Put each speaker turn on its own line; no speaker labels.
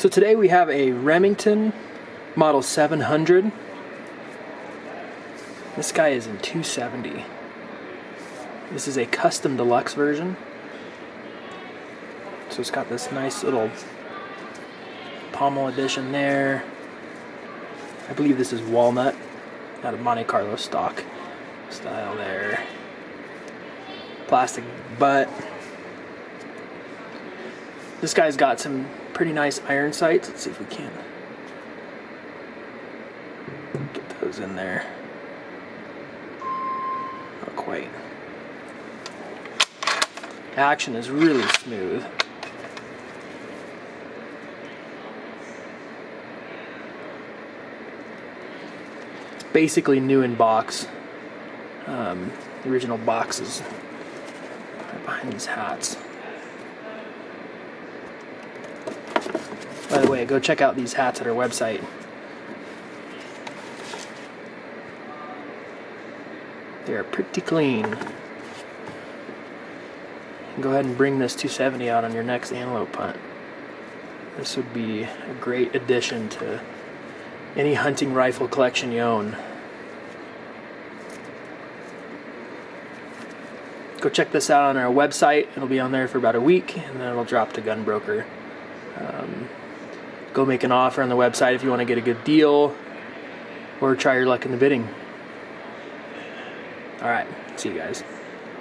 So today we have a Remington Model 700. This guy is in 270. This is a custom deluxe version. So it's got this nice little pommel edition there. I believe this is walnut, out of Monte Carlo stock style there. Plastic butt. This guy's got some pretty nice iron sights. Let's see if we can get those in there. Not quite. Action is really smooth. It's basically new in box. The original box is right behind these hats. By the way, go check out these hats at our website. They are pretty clean. You can go ahead and bring this 270 out on your next antelope hunt. This would be a great addition to any hunting rifle collection you own. Go check this out on our website. It'll be on there for about a week, and then it'll drop to Gunbroker. Go make an offer on the website if you want to get a good deal, or try your luck in the bidding. Alright, see you guys.